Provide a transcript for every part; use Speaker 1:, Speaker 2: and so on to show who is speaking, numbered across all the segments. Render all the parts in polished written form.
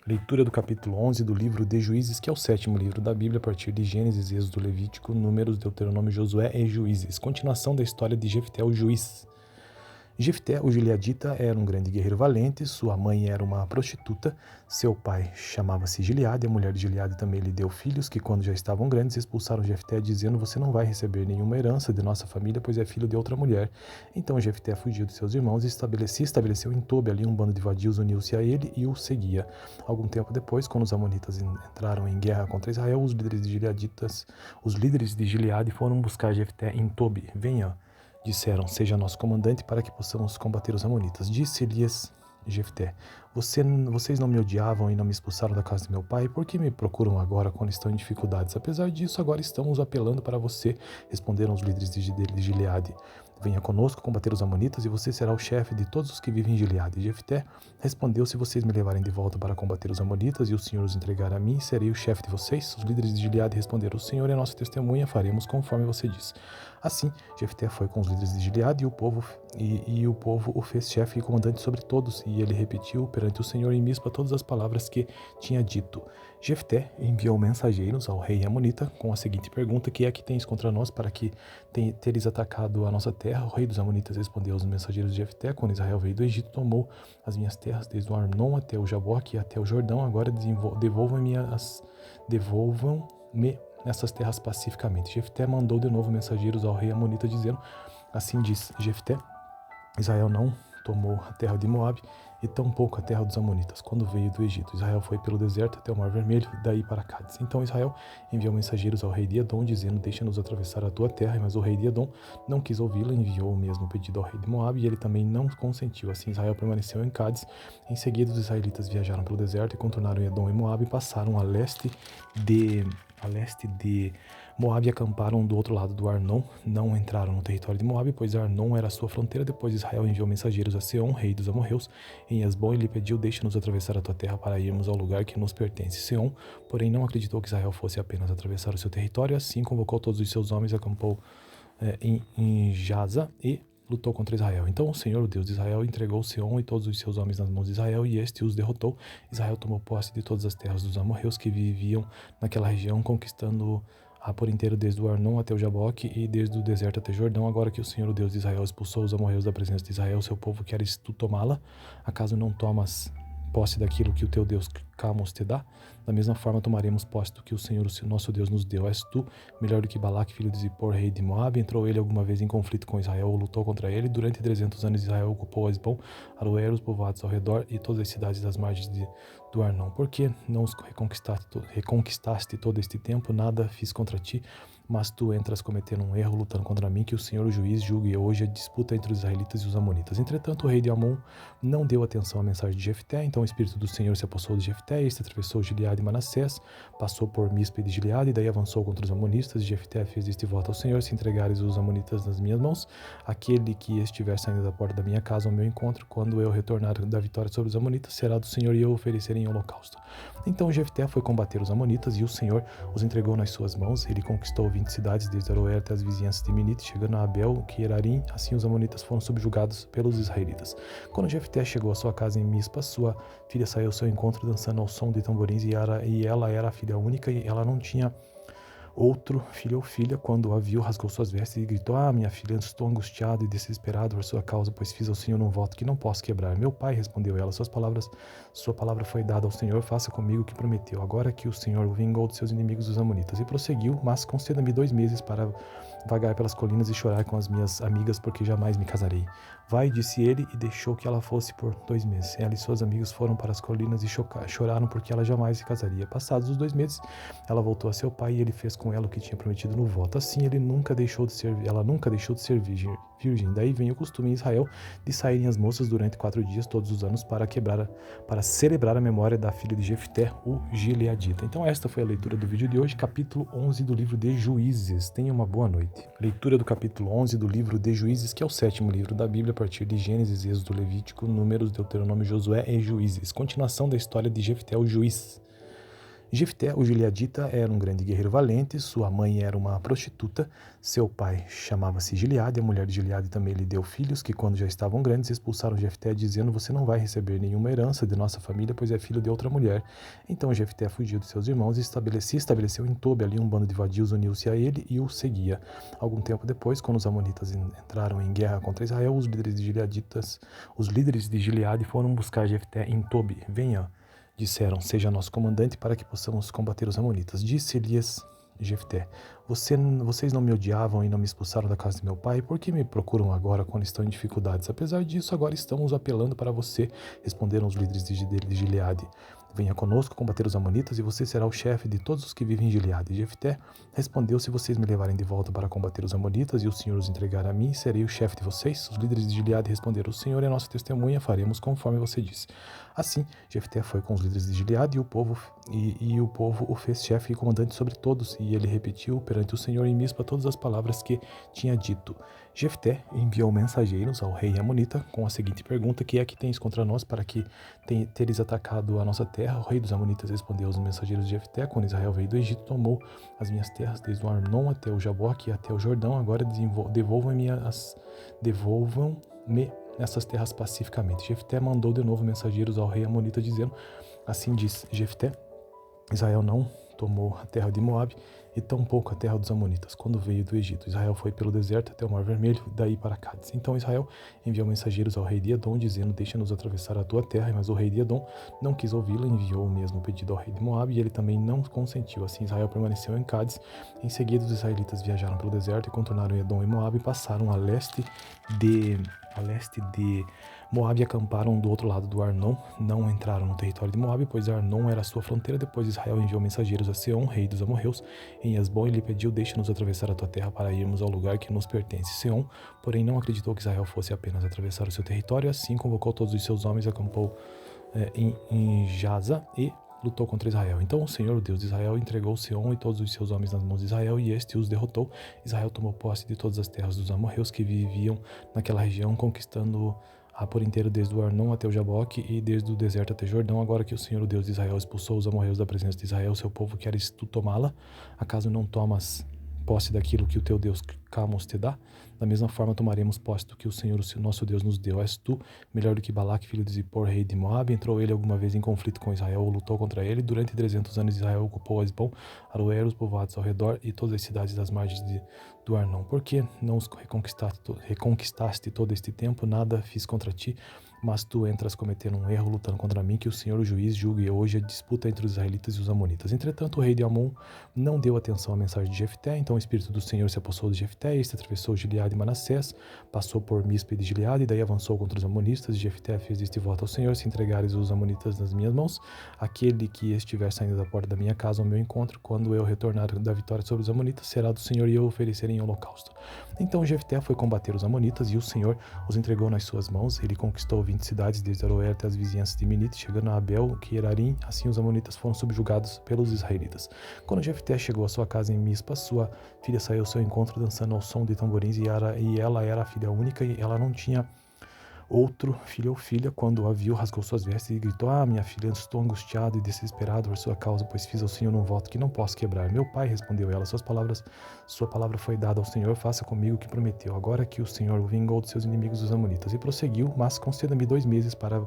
Speaker 1: Leitura do capítulo 11 do livro de Juízes, que é o sétimo livro da Bíblia, a partir de Gênesis, Êxodo, Levítico, Números, Deuteronômio, Josué e Juízes. Continuação da história de Jefté, o juiz. Jefté, o gileadita, era um grande guerreiro valente, sua mãe era uma prostituta, seu pai chamava-se Gileade, a mulher de Gileade também lhe deu filhos, que quando já estavam grandes expulsaram Jefté, dizendo: você não vai receber nenhuma herança de nossa família, pois é filho de outra mulher. Então Jefté fugiu de seus irmãos e se estabeleceu em Tobi, ali um bando de vadios uniu-se a ele e o seguia. Algum tempo depois, quando os amonitas entraram em guerra contra Israel, os líderes de Gileade foram buscar Jefté em Tobi. Venha, disseram, seja nosso comandante para que possamos combater os amonitas. Disse-lhes Jefté: vocês não me odiavam e não me expulsaram da casa de meu pai? Por que me procuram agora quando estão em dificuldades? Apesar disso, agora estamos apelando para você, responderam os líderes de Gileade. Venha conosco combater os amonitas e você será o chefe de todos os que vivem em Gileade. Jefté respondeu: se vocês me levarem de volta para combater os amonitas e o Senhor os entregar a mim, serei o chefe de vocês? Os líderes de Gileade responderam: o Senhor é nossa testemunha, faremos conforme você diz. Assim, Jefté foi com os líderes de Gileade e o povo o fez chefe e comandante sobre todos, e ele repetiu perante o Senhor em Mispa todas as palavras que tinha dito. Jefté enviou mensageiros ao rei Amonita com a seguinte pergunta: que é que tens contra nós para que teres atacado a nossa terra? O rei dos Amonitas respondeu aos mensageiros de Jefté: quando Israel veio do Egito, tomou as minhas terras desde o Arnon até o Jaboque e até o Jordão. Agora devolvam-me nessas terras pacificamente. Jefté mandou de novo mensageiros ao rei Amonita, dizendo: assim diz Jefté: Israel não tomou a terra de Moabe e tampouco a terra dos Amonitas quando veio do Egito. Israel foi pelo deserto até o Mar Vermelho, daí para Cádiz. Então Israel enviou mensageiros ao rei de Edom, dizendo: deixa-nos atravessar a tua terra. Mas o rei de Edom não quis ouvi-la, enviou o mesmo pedido ao rei de Moabe e ele também não consentiu. Assim Israel permaneceu em Cádiz. Em seguida os israelitas viajaram pelo deserto e contornaram Edom e Moabe e passaram a leste de Moabe e acamparam do outro lado do Arnon. Não entraram no território de Moabe, pois Arnon era a sua fronteira. Depois Israel enviou mensageiros a Seom, rei dos amorreus, em Esbom, e lhe pediu: deixa-nos atravessar a tua terra para irmos ao lugar que nos pertence. Seom, porém, não acreditou que Israel fosse apenas atravessar o seu território. Assim convocou todos os seus homens, acampou em Jaza e lutou contra Israel. Então o Senhor, o Deus de Israel, entregou Seom e todos os seus homens nas mãos de Israel, e este os derrotou. Israel tomou posse de todas as terras dos amorreus que viviam naquela região, conquistando-a por inteiro desde o Arnon até o Jaboque e desde o deserto até Jordão. Agora que o Senhor, o Deus de Israel, expulsou os amorreus da presença de Israel, seu povo, queres tu tomá-la? Acaso não tomas posse daquilo que o teu Deus Camos te dá? Da mesma forma tomaremos posse do que o Senhor, o nosso Deus, nos deu. És tu melhor do que Balaque, filho de Zippor, rei de Moabe? Entrou ele alguma vez em conflito com Israel ou lutou contra ele? Durante 300 anos Israel ocupou Esbom, Aroer, os povoados ao redor e todas as cidades das margens do Arnon. Por que não os reconquistaste todo este tempo? Nada fiz contra ti, mas tu entras cometendo um erro, lutando contra mim, que o Senhor, o juiz, julgue hoje a disputa entre os israelitas e os amonitas. Entretanto, o rei de Amon não deu atenção à mensagem de Jefté. Então o Espírito do Senhor se apossou de Jefté, e este atravessou Gileade e Manassés, passou por Mispa de Gileade, e daí avançou contra os amonitas. E Jefté fez este voto ao Senhor: se entregares os amonitas nas minhas mãos, aquele que estiver saindo da porta da minha casa ao meu encontro, quando eu retornar da vitória sobre os amonitas, será do Senhor, e eu oferecerei em holocausto. Então Jefté foi combater os amonitas, e o Senhor os entregou nas suas mãos. Ele conquistou 20 cidades, desde Aroer até as vizinhanças de Minite, chegando a Abel, Querarim. Assim os amonitas foram subjugados pelos israelitas. Quando Jefté chegou à sua casa em Mispa, sua filha saiu ao seu encontro dançando ao som de tamborins, e ela era a filha única, e ela não tinha outro filho ou filha. Quando a viu, rasgou suas vestes e gritou: minha filha, estou angustiado e desesperado por sua causa, pois fiz ao Senhor um voto que não posso quebrar. Meu pai, respondeu ela, sua palavra foi dada ao Senhor, faça comigo o que prometeu. Agora que o Senhor o vingou dos seus inimigos, os amonitas. E prosseguiu: mas conceda-me 2 meses para vagar pelas colinas e chorar com as minhas amigas, porque jamais me casarei. Vai, disse ele, e deixou que ela fosse por 2 meses. Ela e suas amigas foram para as colinas e choraram, porque ela jamais se casaria. Passados os 2 meses, ela voltou a seu pai, e ele fez com ela o que tinha prometido no voto. Assim ela nunca deixou de ser virgem. Daí vem o costume em Israel de saírem as moças durante 4 dias todos os anos para celebrar a memória da filha de Jefté, o gileadita. Então esta foi a leitura do vídeo de hoje, capítulo 11 do livro de Juízes. Tenha uma boa noite. Leitura do capítulo 11 do livro de Juízes, que é o sétimo livro da Bíblia, a partir de Gênesis, Êxodo, Levítico, Números, Deuteronômio, Josué e Juízes. Continuação da história de Jefté, o juiz. Jefté, o gileadita, era um grande guerreiro valente, sua mãe era uma prostituta, seu pai chamava-se Gileade, a mulher de Gileade também lhe deu filhos, que quando já estavam grandes expulsaram Jefté, dizendo: você não vai receber nenhuma herança de nossa família, pois é filho de outra mulher. Então Jefté fugiu de seus irmãos e se estabeleceu em Tobi. Ali um bando de vadios uniu-se a ele e o seguia. Algum tempo depois, quando os amonitas entraram em guerra contra Israel, os líderes de Gileade foram buscar Jefté em Tobi. Venha, disseram, seja nosso comandante para que possamos combater os amonitas. Disse-lhes Jefté: vocês não me odiavam e não me expulsaram da casa de meu pai? Por que me procuram agora quando estão em dificuldades? Apesar disso, agora estamos apelando para você, responderam os líderes de Gileade. Venha conosco combater os amonitas e você será o chefe de todos os que vivem em Gileade. Jefté respondeu: se vocês me levarem de volta para combater os amonitas e o Senhor os entregar a mim, serei o chefe de vocês? Os líderes de Gileade responderam: o Senhor é nossa testemunha, faremos conforme você disse. Assim, Jefté foi com os líderes de Gileade e o povo o fez chefe e comandante sobre todos, e ele repetiu perante o Senhor em Mispa todas as palavras que tinha dito. Jefté enviou mensageiros ao rei Amonita com a seguinte pergunta: que é que tens contra nós para que teres atacado a nossa terra? O rei dos Amonitas respondeu aos mensageiros de Jefté: quando Israel veio do Egito, tomou as minhas terras desde o Arnon até o Jaboque e até o Jordão. Agora devolvam-me essas terras pacificamente. Jefté mandou de novo mensageiros ao rei Amonita dizendo: assim diz Jefté: Israel não tomou a terra de Moabe e tampouco a terra dos Amonitas, quando veio do Egito. Israel foi pelo deserto até o Mar Vermelho, daí para Cádiz. Então Israel enviou mensageiros ao rei de Edom, dizendo: deixa-nos atravessar a tua terra. Mas o rei de Edom não quis ouvi-la, enviou o mesmo pedido ao rei de Moabe, e ele também não consentiu. Assim Israel permaneceu em Cádiz. Em seguida, os israelitas viajaram pelo deserto e contornaram Edom e Moabe, e passaram a leste de Moabe e acamparam do outro lado do Arnon. Não entraram no território de Moabe, pois Arnon era a sua fronteira. Depois Israel enviou mensageiros a Seom, rei dos amorreus, em Esbom, e lhe pediu: deixa-nos atravessar a tua terra para irmos ao lugar que nos pertence. Seom, porém, não acreditou que Israel fosse apenas atravessar o seu território. Assim convocou todos os seus homens, acampou em Jaza e lutou contra Israel. Então o Senhor, o Deus de Israel, entregou Seom e todos os seus homens nas mãos de Israel, e este os derrotou. Israel tomou posse de todas as terras dos amorreus que viviam naquela região, conquistando por inteiro, desde o Arnon até o Jaboque e desde o deserto até Jordão. Agora que o Senhor, o Deus de Israel, expulsou os amorreus da presença de Israel, seu povo, queres tu tomá-la? Acaso não tomas posse daquilo que o teu Deus Camos te dá? Da mesma forma tomaremos posse do que o Senhor, o nosso Deus, nos deu. És tu melhor do que Balaque, filho de Zippor, rei de Moabe? Entrou ele alguma vez em conflito com Israel ou lutou contra ele? Durante 300 anos Israel ocupou Esbom, Aroer, os povoados ao redor e todas as cidades das margens do Arnon. Por que não os reconquistaste todo este tempo? Nada fiz contra ti, mas tu entras cometendo um erro, lutando contra mim. Que o Senhor, o juiz, julgue hoje a disputa entre os israelitas e os amonitas. Entretanto, o rei de Amon não deu atenção à mensagem de Jefté. Então o Espírito do Senhor se apossou de Jefté, e este atravessou Gileade e Manassés, passou por Mispa e de Gileade, e daí avançou contra os amonitas. Jefté fez este voto ao Senhor: se entregares os amonitas nas minhas mãos, aquele que estiver saindo da porta da minha casa ao meu encontro, quando eu retornar da vitória sobre os amonitas, será do Senhor, e eu oferecerei em holocausto. Então Jefté foi combater os amonitas, e o Senhor os entregou nas suas mãos. Ele conquistou 20 cidades, desde Aroer até as vizinhanças de Minite, chegando a Abel, Querarim. Assim os amonitas foram subjugados pelos israelitas. Quando Jefté chegou à sua casa em Mispa, sua filha saiu ao seu encontro dançando ao som de tamborins, e ela era a filha única, e ela não tinha outro filho ou filha. Quando a viu, rasgou suas vestes e gritou: minha filha, estou angustiado e desesperado por sua causa, pois fiz ao Senhor um voto que não posso quebrar. Meu pai, respondeu ela, sua palavra foi dada ao Senhor, faça comigo o que prometeu. Agora que o Senhor o vingou dos seus inimigos, os amonitas. E prosseguiu: mas conceda-me 2 meses para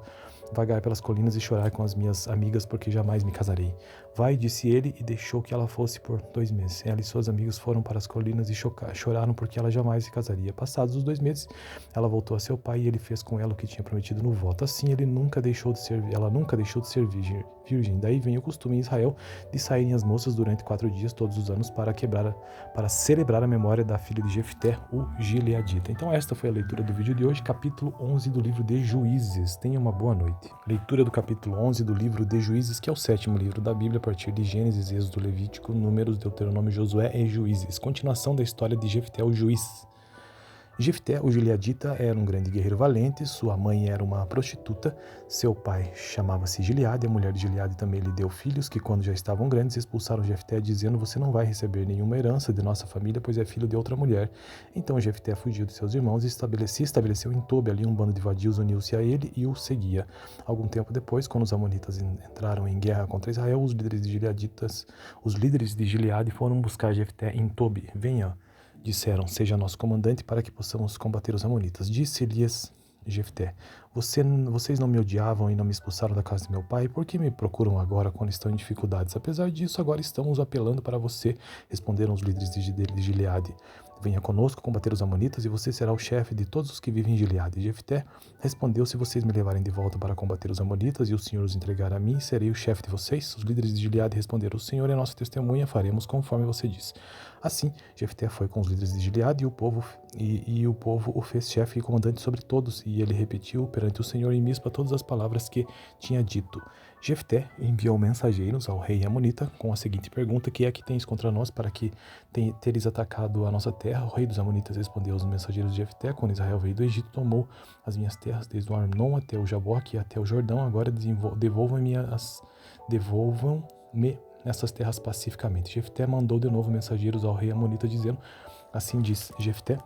Speaker 1: vagar pelas colinas e chorar com as minhas amigas, porque jamais me casarei. Vai, disse ele, e deixou que ela fosse por 2 meses. Ela e suas amigas foram para as colinas e choraram, porque ela jamais se casaria. Passados os 2 meses, ela voltou a seu pai, e ele fez com ela o que tinha prometido no voto. Assim, ela nunca deixou de ser virgem. Daí vem o costume em Israel de saírem as moças durante 4 dias todos os anos para celebrar a memória da filha de Jefté, o gileadita. Então esta foi a leitura do vídeo de hoje, capítulo 11 do livro de Juízes. Tenha uma boa noite. Leitura do capítulo 11 do livro de Juízes, que é o 7º livro da Bíblia, a partir de Gênesis, Êxodo, Levítico, Números, Deuteronômio, Josué e Juízes. Continuação da história de Jefté, o juiz. Jefté, o gileadita, era um grande guerreiro valente, sua mãe era uma prostituta, seu pai chamava-se Gileade, a mulher de Gileade também lhe deu filhos, que quando já estavam grandes expulsaram Jefté, dizendo: você não vai receber nenhuma herança de nossa família, pois é filho de outra mulher. Então Jefté fugiu de seus irmãos e se estabeleceu em Tobi. Ali um bando de vadios uniu-se a ele e o seguia. Algum tempo depois, quando os amonitas entraram em guerra contra Israel, os líderes de Gileade foram buscar Jefté em Tobi. Venha, disseram, seja nosso comandante para que possamos combater os amonitas. Disse-lhes Jefté: vocês não me odiavam e não me expulsaram da casa de meu pai? Por que me procuram agora quando estão em dificuldades? Apesar disso, agora estamos apelando para você, responderam os líderes de Gileade. Venha conosco combater os amonitas e você será o chefe de todos os que vivem em Gileade. Jefté respondeu: se vocês me levarem de volta para combater os amonitas e o Senhor os entregar a mim, serei o chefe de vocês? Os líderes de Gileade responderam: o Senhor é nossa testemunha, faremos conforme você diz. Assim, Jefté foi com os líderes de Gileade e o povo o fez chefe e comandante sobre todos, e ele repetiu perante o Senhor em Mispa todas as palavras que tinha dito. Jefté enviou mensageiros ao rei Amonita com a seguinte pergunta: que é que tens contra nós para que teres atacado a nossa terra? O rei dos Amonitas respondeu aos mensageiros de Jefté: quando Israel veio do Egito, tomou as minhas terras desde o Arnon até o Jaboque e até o Jordão. Agora devolvam-me nessas terras pacificamente. Jefté mandou de novo mensageiros ao rei Amonita dizendo: assim diz Jefté: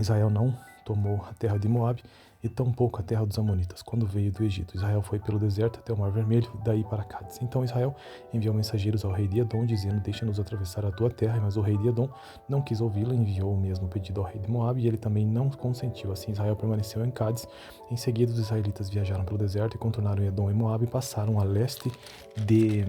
Speaker 1: Israel não tomou a terra de Moabe e tampouco a terra dos Amonitas, quando veio do Egito. Israel foi pelo deserto até o Mar Vermelho, daí para Cádiz. Então Israel enviou mensageiros ao rei de Edom, dizendo: deixa-nos atravessar a tua terra. Mas o rei de Edom não quis ouvi-lo, enviou o mesmo pedido ao rei de Moabe, e ele também não consentiu. Assim Israel permaneceu em Cádiz. Em seguida os israelitas viajaram pelo deserto e contornaram Edom e Moabe, e passaram a leste de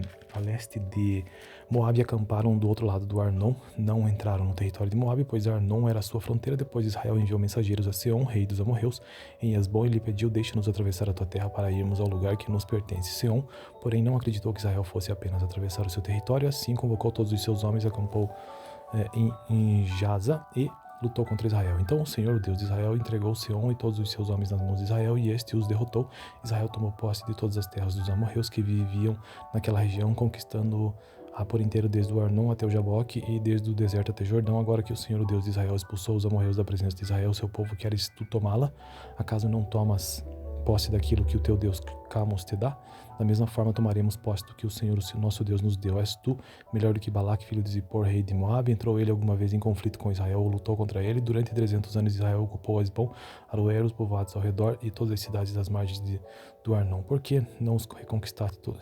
Speaker 1: Moabe e acamparam do outro lado do Arnon. Não entraram no território de Moabe, pois Arnon era a sua fronteira. Depois Israel enviou mensageiros a Seom, rei dos amorreus, em Hesbom, e lhe pediu: deixa-nos atravessar a tua terra para irmos ao lugar que nos pertence. Seom, porém, não acreditou que Israel fosse apenas atravessar o seu território. Assim convocou todos os seus homens, acampou em Jaza e lutou contra Israel. Então o Senhor, o Deus de Israel, entregou Seom e todos os seus homens nas mãos de Israel, e este os derrotou. Israel tomou posse de todas as terras dos amorreus que viviam naquela região, conquistando-a por inteiro desde o Arnon até o Jaboque e desde o deserto até Jordão. Agora que o Senhor, o Deus de Israel, expulsou os amorreus da presença de Israel, seu povo, queres tu tomá-la? Acaso não tomas posse daquilo que o teu Deus Camos te dá? Da mesma forma tomaremos posse do que o Senhor, o nosso Deus, nos deu. És tu melhor do que Balaque, filho de Zippor, rei de Moabe? Entrou ele alguma vez em conflito com Israel ou lutou contra ele? Durante 300 anos Israel ocupou Hesbom, Aroer, os povoados ao redor e todas as cidades das margens do Arnon. Por que não os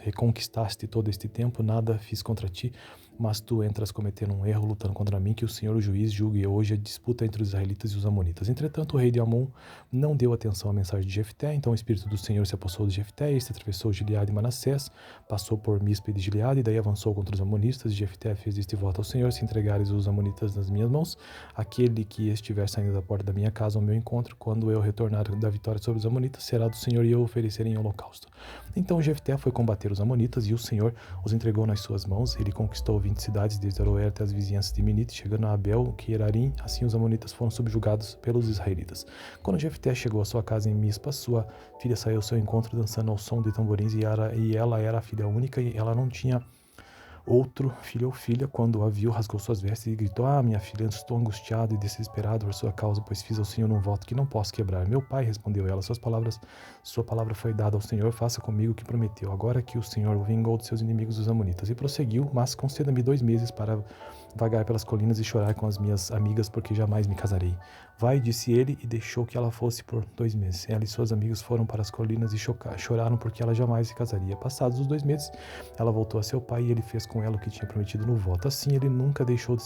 Speaker 1: reconquistaste todo este tempo? Nada fiz contra ti, mas tu entras cometendo um erro, lutando contra mim. Que o Senhor, o juiz, julgue hoje a disputa entre os israelitas e os amonitas. Entretanto, o rei de Amon não deu atenção à mensagem de Jefté. Então o Espírito do Senhor se apossou de Jefté, e este atravessou Gileade e Manassés, passou por Mispa e de Gileade, e daí avançou contra os amonitas. Jefté fez este voto ao Senhor: se entregares os amonitas nas minhas mãos, aquele que estiver saindo da porta da minha casa ao meu encontro, quando eu retornar da vitória sobre os amonitas, será do Senhor, e eu oferecerei em holocausto. Então Jefté foi combater os amonitas, e o Senhor os entregou nas suas mãos. Ele conquistou 20 cidades, desde Aroer até as vizinhanças de Minite, chegando a Abel, Querarim. Assim os amonitas foram subjugados pelos israelitas. Quando Jefté chegou à sua casa em Mispa, sua filha saiu ao seu encontro dançando ao som de tamborins, e ela era a filha única, e ela não tinha outro filho ou filha. Quando a viu, rasgou suas vestes e gritou: minha filha, estou angustiado e desesperado por sua causa, pois fiz ao Senhor um voto que não posso quebrar. Meu pai, respondeu ela, sua palavra foi dada ao Senhor, faça comigo o que prometeu. Agora que o Senhor vingou dos seus inimigos os amonitas. E prosseguiu: mas conceda-me 2 meses para vagar pelas colinas e chorar com as minhas amigas, porque jamais me casarei. Vai, disse ele, e deixou que ela fosse por 2 meses. Ela e suas amigas foram para as colinas e choraram, porque ela jamais se casaria. Passados os 2 meses, ela voltou a seu pai, e ele fez com ela o que tinha prometido no voto. Assim, ela nunca deixou de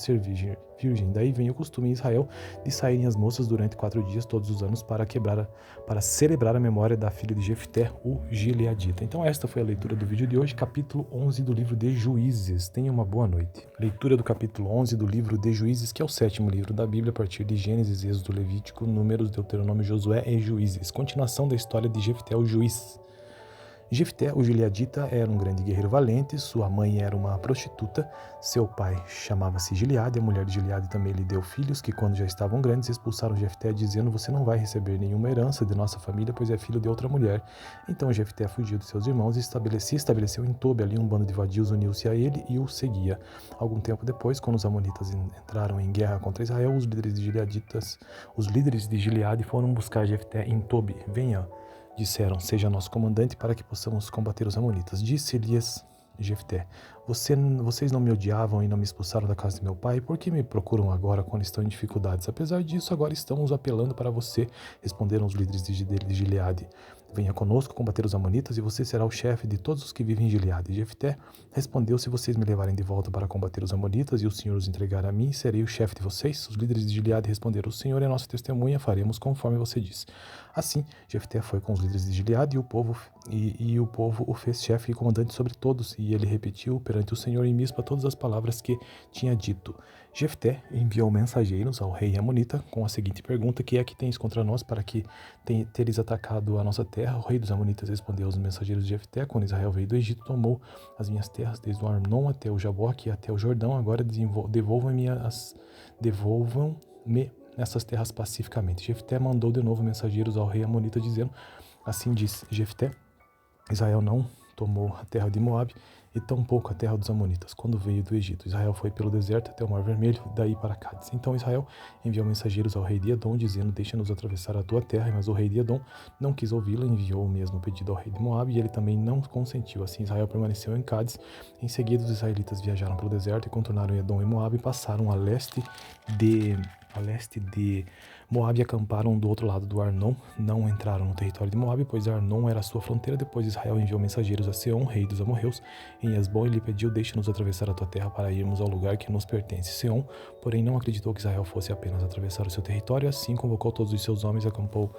Speaker 1: ser virgem. Daí vem o costume em Israel de saírem as moças durante 4 dias todos os anos para celebrar a memória da filha de Jefté, o gileadita. Então esta foi a leitura do vídeo de hoje, capítulo 11 do livro de Juízes. Tenha uma boa noite. Leitura do capítulo 11 do livro de Juízes, que é o 7º livro da Bíblia, a partir de Gênesis, Êxodo, Levítico, Números, Deuteronômio, Josué e Juízes. Continuação da história de Jefté, o juiz. Jefté, o gileadita, era um grande guerreiro valente, sua mãe era uma prostituta, seu pai chamava-se Gileade, a mulher de Gileade também lhe deu filhos, que quando já estavam grandes expulsaram Jefté, dizendo: você não vai receber nenhuma herança de nossa família, pois é filho de outra mulher. Então Jefté fugiu de seus irmãos e se estabeleceu em Tobi, ali um bando de vadios uniu-se a ele e o seguia. Algum tempo depois, quando os amonitas entraram em guerra contra Israel, os líderes de Gileade foram buscar Jefté em Tobi. Venha, disseram, seja nosso comandante para que possamos combater os amonitas. Disse-lhes Jefté: vocês não me odiavam e não me expulsaram da casa de meu pai? Por que me procuram agora quando estão em dificuldades? Apesar disso, agora estamos apelando para você, responderam os líderes de Gileade. Venha conosco combater os amonitas e você será o chefe de todos os que vivem em Gileade. Jefté respondeu: se vocês me levarem de volta para combater os amonitas e o Senhor os entregar a mim, serei o chefe de vocês? Os líderes de Gileade responderam: o Senhor é nossa testemunha, faremos conforme você diz. Assim, Jefté foi com os líderes de Gileade e o povo o fez chefe e comandante sobre todos, e ele repetiu perante o Senhor em Mispa todas as palavras que tinha dito. Jefté enviou mensageiros ao rei Amonita com a seguinte pergunta: que é que tens contra nós para que teres atacado a nossa terra? O rei dos Amonitas respondeu aos mensageiros de Jefté: quando Israel veio do Egito, tomou as minhas terras desde o Arnon até o Jaboque e até o Jordão. Agora devolvam-me essas terras pacificamente. Jefté mandou de novo mensageiros ao rei Amonita dizendo: assim disse Jefté: Israel não tomou a terra de Moabe e tampouco a terra dos Amonitas, quando veio do Egito. Israel foi pelo deserto até o Mar Vermelho, daí para Cádiz. Então Israel enviou mensageiros ao rei de Edom, dizendo: deixa-nos atravessar a tua terra. Mas o rei de Edom não quis ouvi-la, enviou o mesmo pedido ao rei de Moabe, e ele também não consentiu. Assim Israel permaneceu em Cádiz. Em seguida os israelitas viajaram pelo deserto e contornaram Edom e Moabe e passaram a leste de Moabe e acamparam do outro lado do Arnon. Não entraram no território de Moabe, pois Arnon era a sua fronteira. Depois Israel enviou mensageiros a Seom, rei dos amorreus, em Hesbom, e lhe pediu: deixa-nos atravessar a tua terra para irmos ao lugar que nos pertence. Seom, porém, não acreditou que Israel fosse apenas atravessar o seu território. Assim convocou todos os seus homens, acampou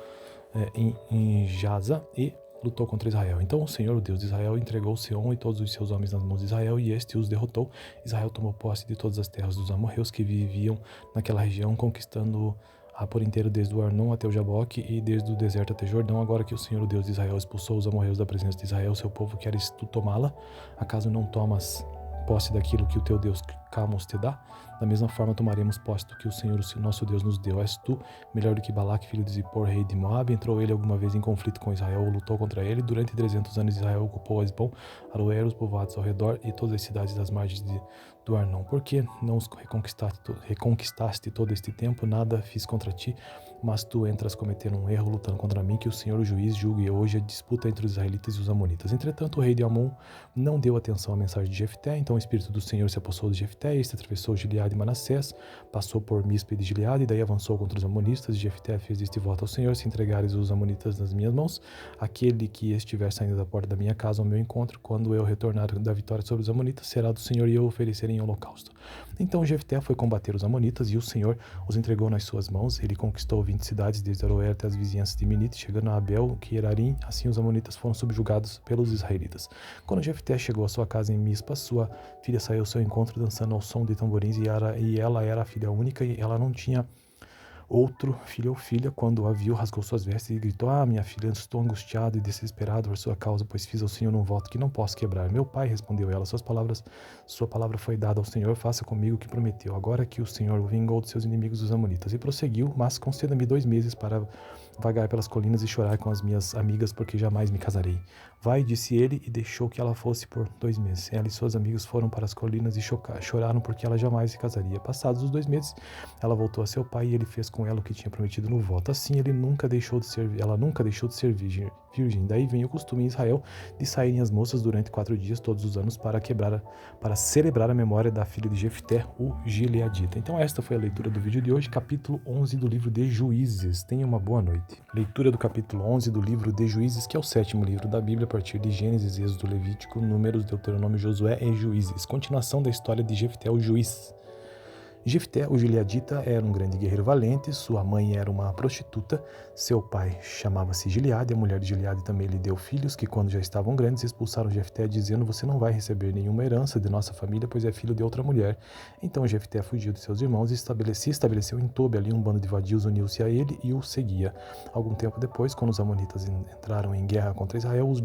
Speaker 1: em Jaza e lutou contra Israel. Então o Senhor, o Deus de Israel, entregou Seom e todos os seus homens nas mãos de Israel, e este os derrotou. Israel tomou posse de todas as terras dos amorreus que viviam naquela região, conquistando-a por inteiro desde o Arnon até o Jaboque e desde o deserto até Jordão. Agora que o Senhor, o Deus de Israel, expulsou os amorreus da presença de Israel, seu povo, queres tu tomá-la? Acaso não tomas posse daquilo que o teu Deus Camos te dá? Da mesma forma tomaremos posse do que o Senhor, o nosso Deus, nos deu. És tu melhor do que Balaque, filho de Zippor, rei de Moabe? Entrou ele alguma vez em conflito com Israel ou lutou contra ele? Durante 300 anos Israel ocupou Hesbom, Aroer, os povoados ao redor e todas as cidades das margens do Arnon. Por que não os reconquistaste todo este tempo? Nada fiz contra ti, mas tu entras cometendo um erro, lutando contra mim, que o Senhor, o juiz, julgue hoje a disputa entre os israelitas e os amonitas. Entretanto, o rei de Amon não deu atenção à mensagem de Jefté. Então o Espírito do Senhor se apossou de Jefté, e este atravessou Gileade e Manassés, passou por Mispe de Gileade, e daí avançou contra os amonitas. E Jefté fez este voto ao Senhor: se entregares os amonitas nas minhas mãos, aquele que estiver saindo da porta da minha casa ao meu encontro, quando eu retornar da vitória sobre os amonitas, será do Senhor, e eu oferecerei em holocausto. Então Jefté foi combater os amonitas, e o Senhor os entregou nas suas mãos. Ele conquistou 20 cidades, desde Aroer até as vizinhanças de Minite, chegando a Abel, Querarim. Assim os amonitas foram subjugados pelos israelitas. Quando Jefté chegou à sua casa em Mispa, sua filha saiu ao seu encontro dançando ao som de tamborins, e ela era a filha única, e ela não tinha outro filho ou filha. Quando a viu, rasgou suas vestes e gritou: minha filha, estou angustiado e desesperado por sua causa, pois fiz ao Senhor um voto que não posso quebrar. Meu pai, respondeu ela, sua palavra foi dada ao Senhor, faça comigo o que prometeu. Agora que o Senhor o vingou dos seus inimigos, os amonitas. E prosseguiu: mas conceda-me 2 meses para vagar pelas colinas e chorar com as minhas amigas, porque jamais me casarei. Vai, disse ele, e deixou que ela fosse por 2 meses. Ela e seus amigos foram para as colinas e choraram, porque ela jamais se casaria. Passados os 2 meses, ela voltou a seu pai, e ele fez com ela o que tinha prometido no voto. Assim, ela nunca deixou de ser virgem. Daí vem o costume em Israel de saírem as moças durante 4 dias todos os anos para celebrar a memória da filha de Jefté, o gileadita. Então esta foi a leitura do vídeo de hoje, capítulo 11 do livro de Juízes. Tenha uma boa noite. Leitura do capítulo 11 do livro de Juízes, que é o 7º livro da Bíblia, a partir de Gênesis, Êxodo, Levítico, Números, Deuteronômio, Josué e Juízes. Continuação da história de Jefté, o juiz. Jefté, o gileadita, era um grande guerreiro valente, sua mãe era uma prostituta, seu pai chamava-se Gileade, a mulher de Gileade também lhe deu filhos, que quando já estavam grandes expulsaram Jefté, dizendo: você não vai receber nenhuma herança de nossa família, pois é filho de outra mulher. Então Jefté fugiu de seus irmãos e se estabeleceu em Tobi. Ali um bando de vadios uniu-se a ele e o seguia. Algum tempo depois, quando os amonitas entraram em guerra contra Israel, os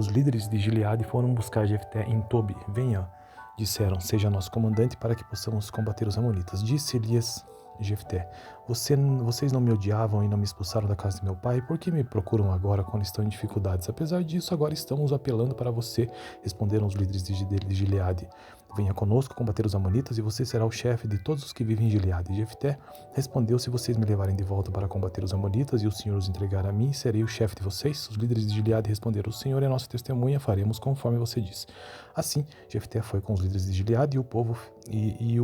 Speaker 1: líderes de Gileade foram buscar Jefté em Tobi. Venha, disseram, seja nosso comandante para que possamos combater os amonitas. Disse-lhes Jefté: vocês não me odiavam e não me expulsaram da casa de meu pai? Por que me procuram agora quando estão em dificuldades? Apesar disso, agora estamos apelando para você, responderam os líderes de Gileade. Venha conosco combater os amonitas e você será o chefe de todos os que vivem em Gileade. Jefté respondeu: se vocês me levarem de volta para combater os amonitas e o Senhor os entregar a mim, serei o chefe de vocês? Os líderes de Gileade responderam: o Senhor é nossa testemunha, faremos conforme você diz. Assim, Jefté foi com os líderes de Gileade e o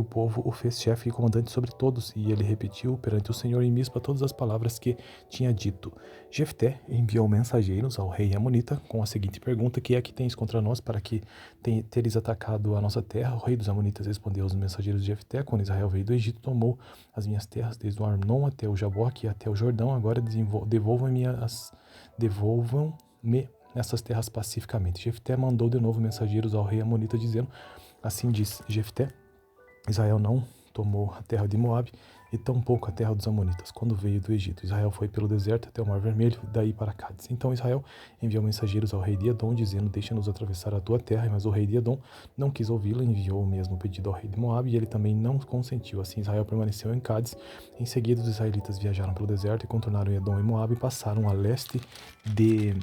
Speaker 1: povo o fez chefe e comandante sobre todos, e ele repetiu perante o Senhor em Mispa todas as palavras que tinha dito. Jefté enviou mensageiros ao rei Amonita com a seguinte pergunta: que é que tens contra nós para que teres atacado a nossa terra? O rei dos Amonitas respondeu aos mensageiros de Jefté: quando Israel veio do Egito, tomou as minhas terras desde o Arnon até o Jaboque e até o Jordão. Agora devolvam-me essas terras pacificamente. Jefté mandou de novo mensageiros ao rei Amonita dizendo: assim diz Jefté: Israel não tomou a terra de Moabe e tampouco a terra dos Amonitas quando veio do Egito. Israel foi pelo deserto até o Mar Vermelho, daí para Cádiz. Então Israel enviou mensageiros ao rei de Edom, dizendo: deixa-nos atravessar a tua terra. Mas o rei de Edom não quis ouvi-la, enviou o mesmo pedido ao rei de Moabe, e ele também não consentiu. Assim Israel permaneceu em Cádiz. Em seguida os israelitas viajaram pelo deserto e contornaram Edom e Moabe, e passaram a leste de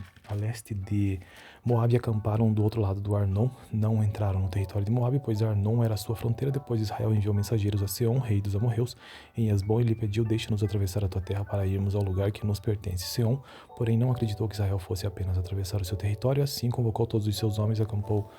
Speaker 1: Moabe e acamparam do outro lado do Arnon. Não entraram no território de Moabe, pois Arnon era a sua fronteira. Depois Israel enviou mensageiros a Seom, rei dos amorreus, em Hesbom, e lhe pediu: deixa-nos atravessar a tua terra para irmos ao lugar que nos pertence. Seom, porém, não acreditou que Israel fosse apenas atravessar o seu território. Assim convocou todos os seus homens, acampou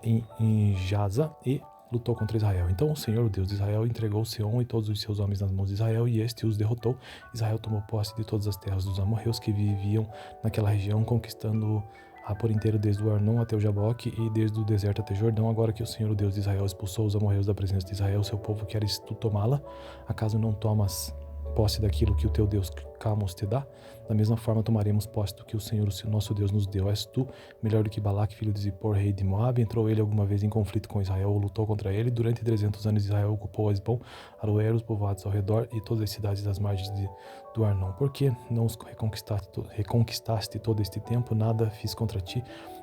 Speaker 1: em Jaza e lutou contra Israel. Então o Senhor, o Deus de Israel, entregou Seom e todos os seus homens nas mãos de Israel, e este os derrotou. Israel tomou posse de todas as terras dos amorreus que viviam naquela região, conquistando-a por inteiro, desde o Arnon até o Jaboque e desde o deserto até Jordão. Agora que o Senhor, o Deus de Israel, expulsou os amorreus da presença de Israel, seu povo, queres tu tomá-la? Acaso não tomas posse daquilo que o teu Deus Camos te dá? Da mesma forma tomaremos posse do que o Senhor, o nosso Deus, nos deu. És tu melhor do que Balaque, filho de Zippor, rei de Moabe? Entrou ele alguma vez em conflito com Israel ou lutou contra ele? Durante 300 anos Israel ocupou Hesbom, Aroer, os povoados ao redor e todas as cidades das margens do Arnon. Por que não os reconquistaste todo este tempo? Nada fiz contra ti,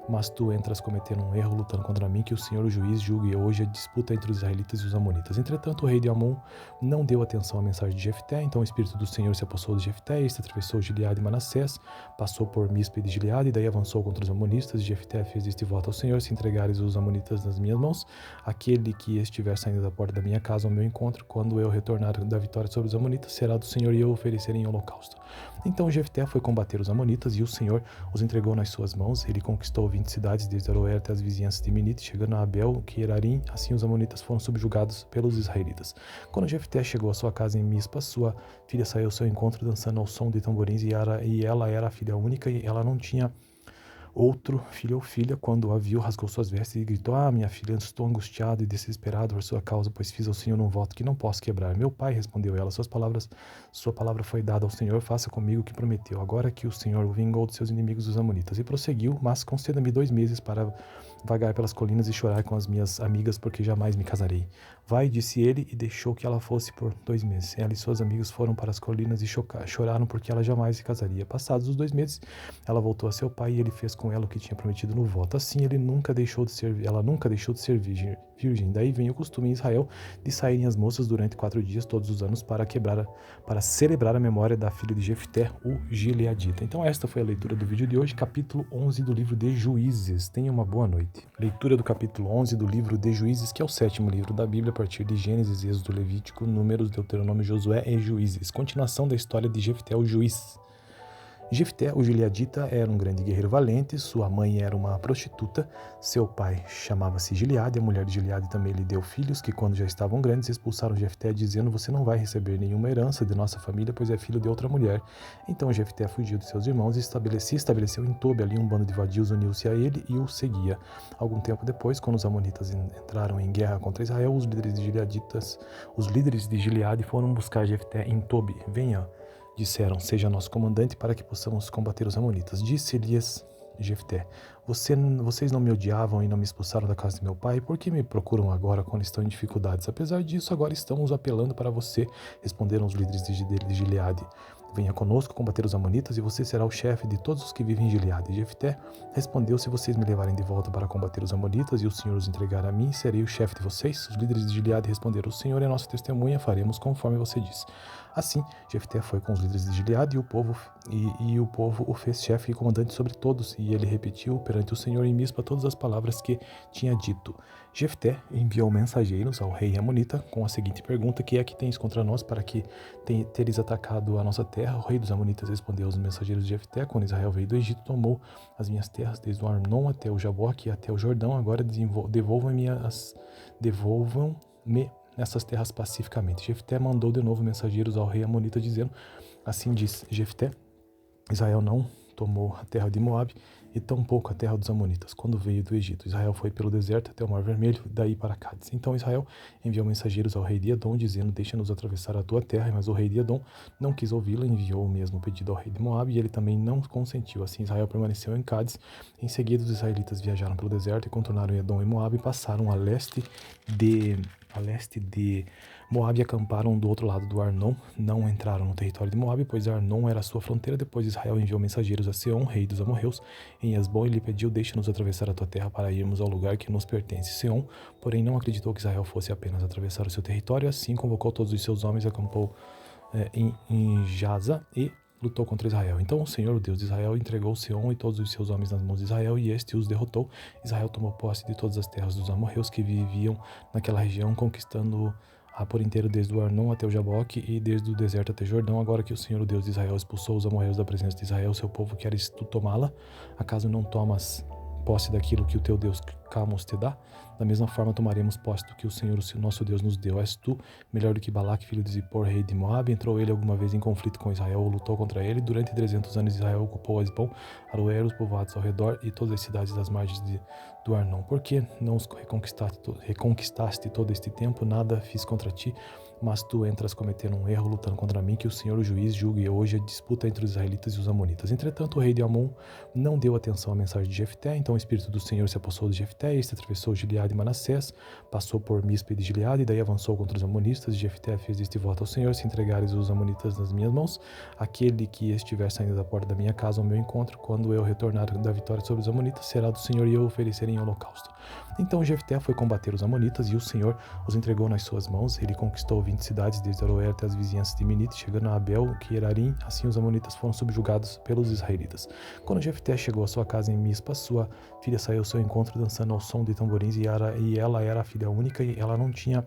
Speaker 1: mas tu entras cometendo um erro, lutando contra mim. Que o Senhor, o juiz, julgue hoje a disputa entre os israelitas e os amonitas. Entretanto, o rei de Amon não deu atenção à mensagem de Jefté. Então o Espírito do Senhor se apossou de Jefté. Este atravessou Gileade e Manassés, passou por Mispa e de Gileade, e daí avançou contra os amonitas. Jefté fez este voto ao Senhor: se entregares os amonitas nas minhas mãos, aquele que estiver saindo da porta da minha casa ao meu encontro, quando eu retornar da vitória sobre os amonitas, será do Senhor, e eu oferecerei em holocausto. Então Jefté foi combater os amonitas, e o Senhor os entregou nas suas mãos. Ele conquistou 20 cidades, desde Aroer até as vizinhanças de Minite, chegando a Abel, Querarim. Assim os amonitas foram subjugados pelos israelitas. Quando Jefté chegou à sua casa em Mispa, sua filha saiu ao seu encontro dançando ao som de tamborins, e ela era a filha única, e ela não tinha outro filho ou filha. Quando a viu, rasgou suas vestes e gritou: minha filha, estou angustiado e desesperado por sua causa, pois fiz ao Senhor um voto que não posso quebrar. Meu pai, respondeu ela, sua palavra foi dada ao Senhor, faça comigo o que prometeu. Agora que o Senhor o vingou dos seus inimigos, os amonitas. E prosseguiu: mas conceda-me 2 meses para vagar pelas colinas e chorar com as minhas amigas, porque jamais me casarei. Vai, disse ele, e deixou que ela fosse por 2 meses. Ela e suas amigas foram para as colinas e choraram, porque ela jamais se casaria. Passados os 2 meses, ela voltou a seu pai, e ele fez com ela o que tinha prometido no voto. Assim ela nunca deixou de ser virgem. Daí vem o costume em Israel de saírem as moças durante 4 dias todos os anos para celebrar a memória da filha de Jefté, o gileadita. Então esta foi a leitura do vídeo de hoje, capítulo 11 do livro de Juízes. Tenha uma boa noite. Leitura do capítulo 11 do livro de Juízes, que é o 7º livro da Bíblia, a partir de Gênesis, Êxodo, Levítico, Números, Deuteronômio, Josué e Juízes. Continuação da história de Jefté, o juiz. Jefté, o gileadita, era um grande guerreiro valente, sua mãe era uma prostituta, seu pai chamava-se Gileade, a mulher de Gileade também lhe deu filhos, que quando já estavam grandes expulsaram Jefté, dizendo: você não vai receber nenhuma herança de nossa família, pois é filho de outra mulher. Então Jefté fugiu de seus irmãos e se estabeleceu em Tobi. Ali um bando de vadios uniu-se a ele e o seguia. Algum tempo depois, quando os amonitas entraram em guerra contra Israel, os líderes de Gileade foram buscar Jefté em Tobi. Venha, disseram, seja nosso comandante para que possamos combater os amonitas. Disse-lhes Jefté: vocês não me odiavam e não me expulsaram da casa de meu pai? Por que me procuram agora quando estão em dificuldades? Apesar disso, agora estamos apelando para você, responderam os líderes de Gileade. Venha conosco combater os amonitas e você será o chefe de todos os que vivem em Gileade. Jefté respondeu: se vocês me levarem de volta para combater os amonitas e o Senhor os entregar a mim, serei o chefe de vocês? Os líderes de Gileade responderam: o Senhor é nossa testemunha, faremos conforme você diz. Assim, Jefté foi com os líderes de Gileade e o povo o fez chefe e comandante sobre todos, e ele repetiu perante o Senhor em Mispa todas as palavras que tinha dito. Jefté enviou mensageiros ao rei amonita com a seguinte pergunta: que é que tens contra nós para que teres atacado a nossa terra? O rei dos amonitas respondeu aos mensageiros de Jefté: quando Israel veio do Egito, tomou as minhas terras desde o Arnon até o Jaboque e até o Jordão. Agora devolvam-me nessas terras pacificamente. Jefté mandou de novo mensageiros ao rei amonita, dizendo: assim diz Jefté: Israel não tomou a terra de Moabe e tampouco a terra dos amonitas. Quando veio do Egito, Israel foi pelo deserto até o Mar Vermelho, daí para Cádiz. Então Israel enviou mensageiros ao rei de Edom, dizendo: deixa-nos atravessar a tua terra. Mas o rei de Edom não quis ouvi-lo, enviou o mesmo pedido ao rei de Moabe, e ele também não consentiu. Assim Israel permaneceu em Cádiz. Em seguida, os israelitas viajaram pelo deserto e contornaram Edom e Moabe e passaram a leste de Moabe e acamparam do outro lado do Arnon. Não entraram no território de Moabe, pois Arnon era a sua fronteira. Depois Israel enviou mensageiros a Seom, rei dos amorreus, em Hesbom, e lhe pediu: deixa-nos atravessar a tua terra para irmos ao lugar que nos pertence. Seom, porém, não acreditou que Israel fosse apenas atravessar o seu território. Assim convocou todos os seus homens, acampou em Jaza e lutou contra Israel. Então o Senhor, o Deus de Israel, entregou Seom e todos os seus homens nas mãos de Israel, e este os derrotou. Israel tomou posse de todas as terras dos amorreus que viviam naquela região, conquistando-a por inteiro desde o Arnon até o Jaboque e desde o deserto até Jordão. Agora que o Senhor, o Deus de Israel, expulsou os amorreus da presença de Israel, seu povo, queres tu tomá-la? Acaso não tomas posse daquilo que o teu Deus Camos te dá? Da mesma forma tomaremos posse do que o Senhor, o nosso Deus, nos deu. És tu melhor do que Balaque, filho de Zippor, rei de Moabe? Entrou ele alguma vez em conflito com Israel ou lutou contra ele? Durante 300 anos Israel ocupou Hesbom, Aroer, os povoados ao redor e todas as cidades das margens do Arnon. Por que não os reconquistaste todo este tempo? Nada fiz contra ti, mas tu entras cometendo um erro, lutando contra mim. Que o Senhor, o juiz, julgue hoje a disputa entre os israelitas e os amonitas. Entretanto, o rei de Amon não deu atenção à mensagem de Jefté. Então o espírito do Senhor se apossou de Jefté, e este atravessou Gileade e Manassés, passou por Mispa de Gileade, e daí avançou contra os amonitas. Jefté fez este voto ao Senhor: se entregares os amonitas nas minhas mãos, aquele que estiver saindo da porta da minha casa ao meu encontro, quando eu retornar da vitória sobre os amonitas, será do Senhor, e eu oferecerei em holocausto. Então Jefté foi combater os amonitas, e o Senhor os entregou nas suas mãos. Ele conquistou 20 cidades, desde Aroer até as vizinhanças de Minite, chegando a Abel, Querarim. Assim os amonitas foram subjugados pelos israelitas. Quando Jefté chegou à sua casa em Mispa, sua filha saiu ao seu encontro dançando ao som de tamborins, e ela era a filha única, e ela não tinha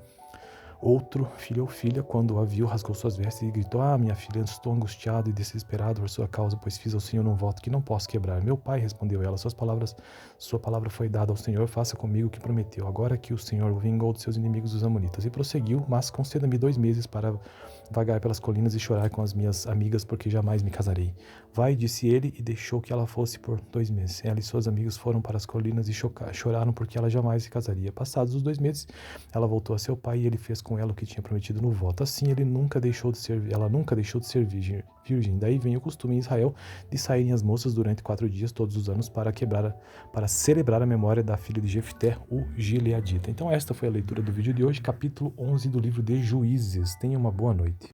Speaker 1: outro filho ou filha. Quando a viu, rasgou suas vestes e gritou: minha filha, estou angustiado e desesperado por sua causa, pois fiz ao Senhor um voto que não posso quebrar. Meu pai, respondeu ela, sua palavra foi dada ao Senhor, faça comigo o que prometeu. Agora que o Senhor vingou dos seus inimigos os amonitas. E prosseguiu: mas conceda-me 2 meses para vagar pelas colinas e chorar com as minhas amigas, porque jamais me casarei. Vai, disse ele, e deixou que ela fosse por 2 meses. Ela e suas amigas foram para as colinas e choraram, porque ela jamais se casaria. Passados os 2 meses, ela voltou a seu pai, e ele fez com ela o que tinha prometido no voto. Assim, ela nunca deixou de ser virgem. Daí vem o costume em Israel de saírem as moças durante 4 dias todos os anos para celebrar a memória da filha de Jefté, o gileadita. Então esta foi a leitura do vídeo de hoje, capítulo 11 do livro de Juízes. Tenha uma boa noite.